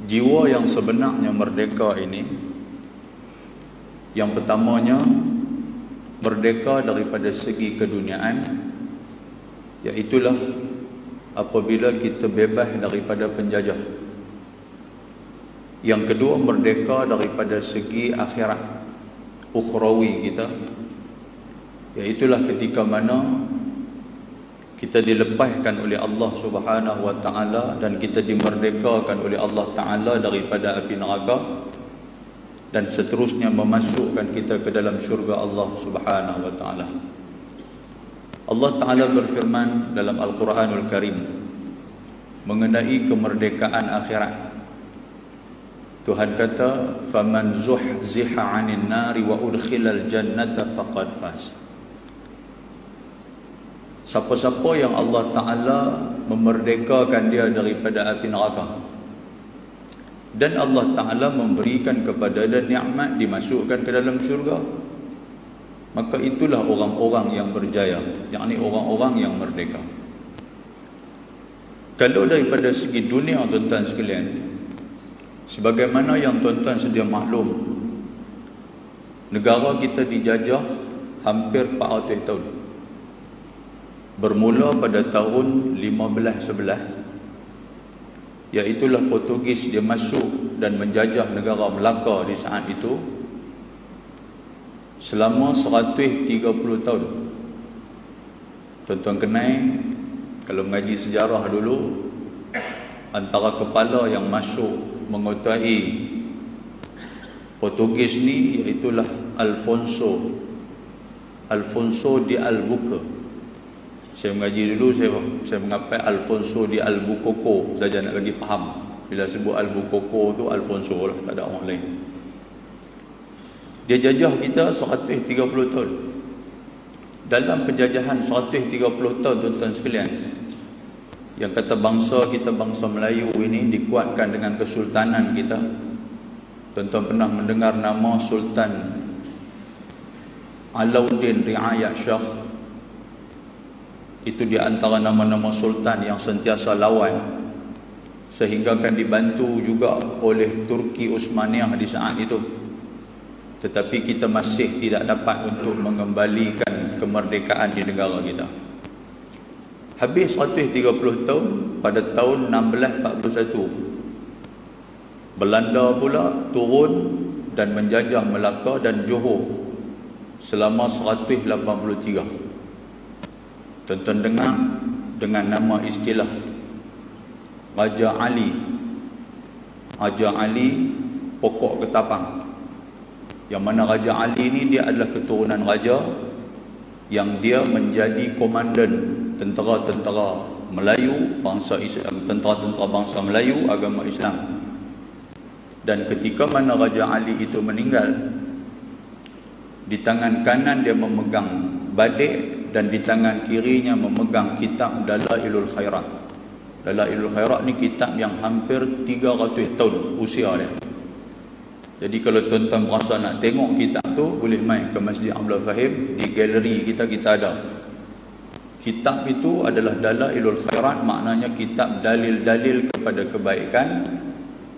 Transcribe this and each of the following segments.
Jiwa yang sebenarnya merdeka ini, yang pertamanya merdeka daripada segi keduniaan, iaitulah apabila kita bebas daripada penjajah. Yang kedua, merdeka daripada segi akhirat ukhrawi kita, iaitulah ketika mana kita dilepaskan oleh Allah Subhanahu wa taala dan kita dimerdekakan oleh Allah taala daripada api neraka, dan seterusnya memasukkan kita ke dalam syurga Allah Subhanahu wa taala. Allah taala berfirman dalam Al-Quranul Karim mengenai kemerdekaan akhirat. Tuhan kata, "Faman zuhziha 'anil nari wa udkhilal jannata faqad faz." Siapa-siapa yang Allah Ta'ala memerdekakan dia daripada api neraka, dan Allah Ta'ala memberikan kepada dia nikmat dimasukkan ke dalam syurga, maka itulah orang-orang yang berjaya, yakni orang-orang yang merdeka. Kalau daripada segi dunia, tuan-tuan sekalian, sebagaimana yang tuan-tuan sedia maklum, negara kita dijajah hampir 400 tahun. Bermula pada tahun 1511, iaitulah Portugis dia masuk dan menjajah negara Melaka di saat itu selama 130 tahun. Tuan-tuan kenal, kalau mengaji sejarah dulu, antara kepala yang masuk menguasai Portugis ni iaitulah Alfonso de Albuquerque. Saya mengaji dulu, saya mengapai Alfonso de Albuquerque saja nak bagi faham. Bila sebut Albuquerque tu Alfonso lah, tak ada orang lain. Dia jajah kita 130 tahun. Dalam penjajahan 130 tahun, tuan-tuan sekalian, yang kata bangsa kita, bangsa Melayu ini dikuatkan dengan kesultanan kita. Tuan-tuan pernah mendengar nama Sultan Alauddin Riayat Shah? Itu di antara nama-nama sultan yang sentiasa lawan, sehingga akan dibantu juga oleh Turki Uthmaniyah di saat itu. Tetapi kita masih tidak dapat untuk mengembalikan kemerdekaan di negara kita. Habis 130 tahun, pada tahun 1641 Belanda pula turun dan menjajah Melaka dan Johor selama 183. Tuan-tuan dengar dengan nama istilah Raja Ali. Raja Ali pokok ketapang. Yang mana Raja Ali ini dia adalah keturunan raja yang dia menjadi komandan tentera-tentera Melayu, bangsa Islam, tentera-tentera bangsa Melayu agama Islam. Dan ketika mana Raja Ali itu meninggal, di tangan kanan dia memegang badik dan di tangan kirinya memegang kitab Dalailul Khairat. Dalailul Khairat ni kitab yang hampir 300 tahun usia dia. Jadi kalau tuan-tuan berasa nak tengok kitab tu, boleh main ke Masjid Abdul Fahim, di galeri kita ada. Kitab itu adalah Dalailul Khairat, maknanya kitab dalil-dalil kepada kebaikan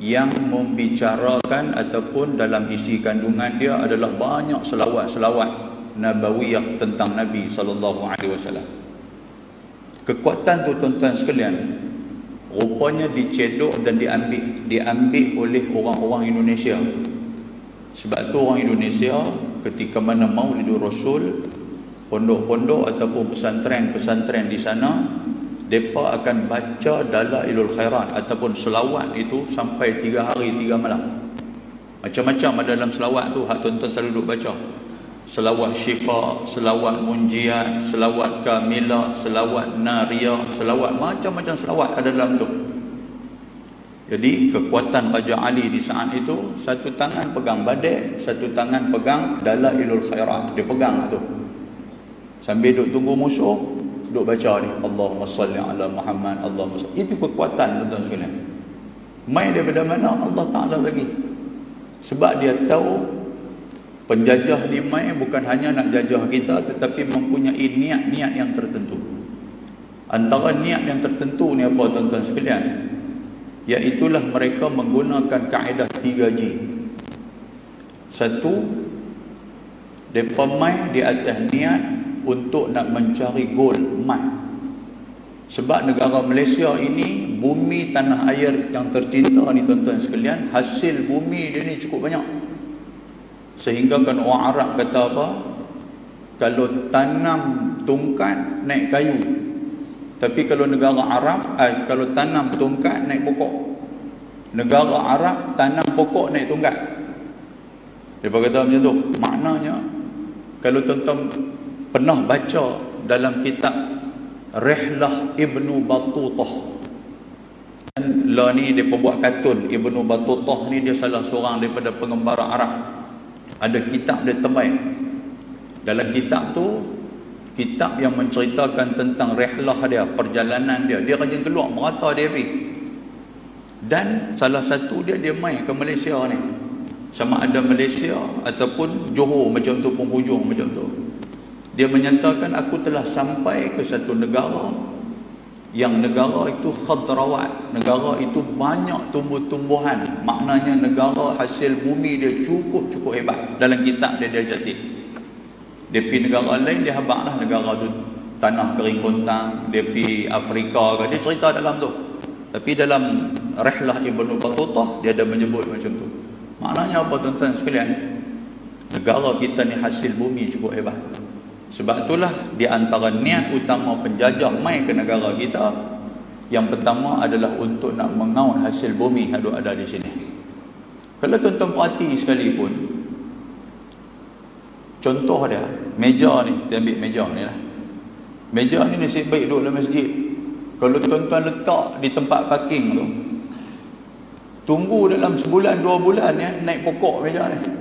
yang membicarakan ataupun dalam isi kandungan dia adalah banyak selawat-selawat nabawiyah tentang Nabi SAW. Kekuatan tu, tuan-tuan sekalian, rupanya dicedok dan diambil oleh orang-orang Indonesia. Sebab tu orang Indonesia ketika mana Maulidur Rasul, pondok-pondok ataupun pesantren-pesantren di sana, mereka akan baca Dalailul Khairat ataupun selawat itu sampai 3 hari 3 malam. Macam-macam ada dalam selawat tu, hak tuan-tuan selalu duduk baca. Selawat syifa, selawat munjiat, selawat kamilah, selawat nariyah, selawat, macam-macam selawat ada dalam tu. Jadi kekuatan Raja Ali di saat itu, satu tangan pegang badik, satu tangan pegang Dalailul Khairat. Dia pegang tu sambil duduk tunggu musuh, duduk baca ni, Allahumma salli ala Muhammad, Allahumma salli. Itu kekuatan, tuan-tuan sekalian. Main daripada mana? Allah Ta'ala bagi. Sebab dia tahu penjajah ni main bukan hanya nak jajah kita, tetapi mempunyai niat-niat yang tertentu. Antara niat yang tertentu ni apa, tuan-tuan sekalian? Iaitulah mereka menggunakan kaedah 3G. Satu, mereka main di atas niat untuk nak mencari gol, emas. Sebab negara Malaysia ini, bumi tanah air yang tercinta ni tuan-tuan sekalian, hasil bumi dia ni cukup banyak. Sehingga kan orang Arab kata apa? Kalau tanam tongkat naik kayu. Tapi kalau negara Arab, kalau tanam tongkat naik pokok. Negara Arab tanam pokok naik tongkat. Dia kata macam tu. Maknanya, kalau tuan-tuan pernah baca dalam kitab Rihlah Ibnu Battutah, dan lah ni dia buat kartun. Ibnu Battutah ni dia salah seorang daripada pengembara Arab. Ada kitab dia terbaik. Dalam kitab tu, kitab yang menceritakan tentang rihlah dia, perjalanan dia. Dia rajin keluar merata dia pergi. Dan salah satu dia main ke Malaysia ni. Sama ada Malaysia ataupun Johor macam tu, penghujung macam tu. Dia menyatakan, aku telah sampai ke satu negara yang negara itu khadrawat, negara itu banyak tumbuh-tumbuhan. Maknanya negara hasil bumi dia cukup hebat. Dalam kitab dia jati. Dia pergi negara lain, dia habaklah negara tu tanah kering kontang. Dia pergi Afrika ke, dia cerita dalam tu. Tapi dalam Rihlah Ibnu Battutah dia ada menyebut macam tu. Maknanya apa tuan-tuan sekalian? Negara kita ni hasil bumi cukup hebat. Sebab itulah di antara niat utama penjajah mai ke negara kita, yang pertama adalah untuk nak mengaun hasil bumi yang ada di sini. Kalau tuan-tuan perhati sekalipun, contoh dia, meja ni, kita ambil meja ni lah. Meja ni nasib baik duduk dalam masjid. Kalau tuan-tuan letak di tempat parking tu, tunggu dalam sebulan, 2 bulan ya, naik pokok meja ni.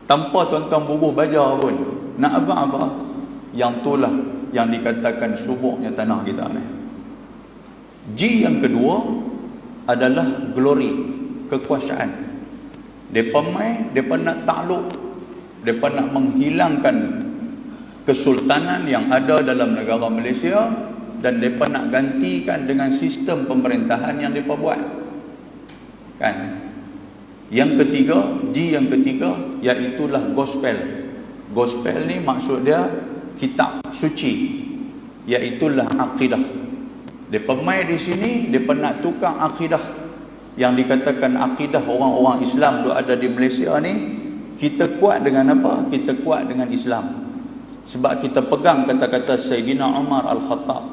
Tanpa tuan-tuan bubuh baja pun. Nak apa? Yang itulah yang dikatakan subuknya tanah kita ni. G yang kedua adalah glory, kekuasaan. Mereka main, mereka nak takluk, mereka nak menghilangkan kesultanan yang ada dalam negara Malaysia, dan mereka nak gantikan dengan sistem pemerintahan yang mereka buat. Kan? Yang ketiga, G yang ketiga, iaitulah gospel. Gospel ni maksud dia kitab suci, iaitulah akidah. Depa mai di sini, depa nak tukar akidah yang dikatakan akidah orang-orang Islam tu ada di Malaysia ni. Kita kuat dengan apa? Kita kuat dengan Islam. Sebab kita pegang kata-kata Sayyidina Umar Al-Khattab,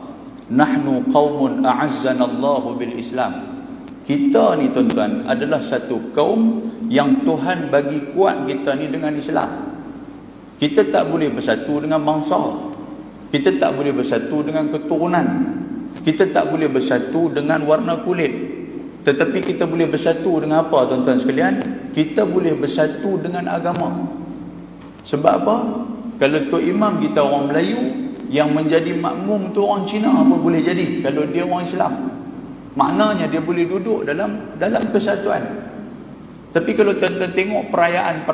nahnu qaumun a'azzanallahu bil Islam. Kita ni tuan-tuan adalah satu kaum yang Tuhan bagi kuat kita ni dengan Islam. Kita tak boleh bersatu dengan bangsa. Kita tak boleh bersatu dengan keturunan. Kita tak boleh bersatu dengan warna kulit. Tetapi kita boleh bersatu dengan apa tuan-tuan sekalian? Kita boleh bersatu dengan agama. Sebab apa? Kalau Tok Imam kita orang Melayu, yang menjadi makmum tu orang Cina pun boleh jadi kalau dia orang Islam. Maknanya dia boleh duduk dalam kesatuan. Tapi kalau tuan-tuan tengok perayaan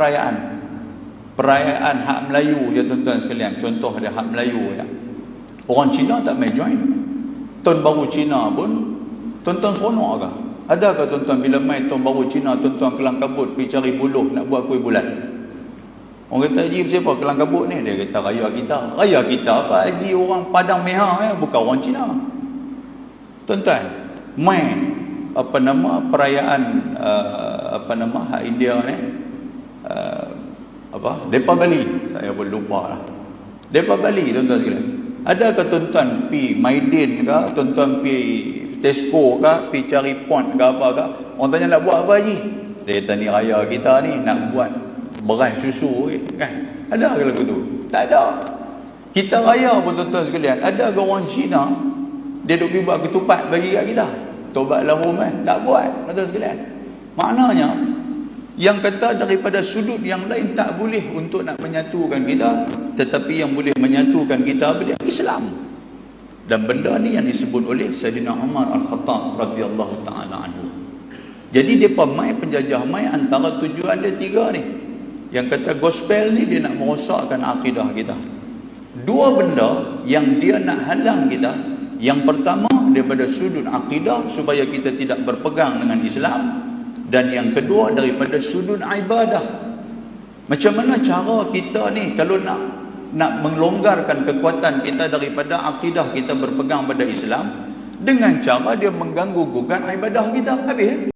hak Melayu je tuan-tuan sekalian, contoh dia hak Melayu ya. Orang Cina tak main join. Tahun baru Cina pun tuan-tuan seronok ke? Adakah tuan-tuan bila main tahun baru Cina, tuan-tuan kelang kabut pergi cari buluh nak buat kuih bulan? Orang kata, haji siapa kelang kabut ni? Dia kata raya kita. Raya kita apa? Haji orang Padang Mehah ya, bukan orang Cina. Tuan-tuan, main perayaan hak India ni, Depa Bali, saya pun lupa lah. Depa Bali tuan-tuan sekalian. Adakah tuan-tuan pi Maidin ke, tuan-tuan pi Tesco ke, pi cari pont ke apa ke? Orang tanya nak buat apa haji? Dia kata ni raya kita ni nak buat beras susu kan. Ada ke lagu tu? Tak ada. Kita raya pun tuan-tuan sekalian, ada ke orang Cina dia duk pergi buat ketupat bagi kat kita? Tobat lahum tak buat tuan-tuan sekalian. Maknanya yang kata daripada sudut yang lain tak boleh untuk nak menyatukan kita, tetapi yang boleh menyatukan kita adalah Islam. Dan benda ni yang disebut oleh Sayyidina Umar Al-Khattab radhiyallahu taala anhu. Jadi depa mai penjajah mai antara tujuan dia 3 ni. Yang kata gospel ni dia nak merosakkan akidah kita. 2 benda yang dia nak halang kita. Yang pertama, daripada sudut akidah supaya kita tidak berpegang dengan Islam, dan yang kedua daripada sudut ibadah. Macam mana cara kita ni kalau nak melonggarkan kekuatan kita daripada akidah kita berpegang pada Islam, dengan cara dia mengganggu gugat ibadah kita. Habis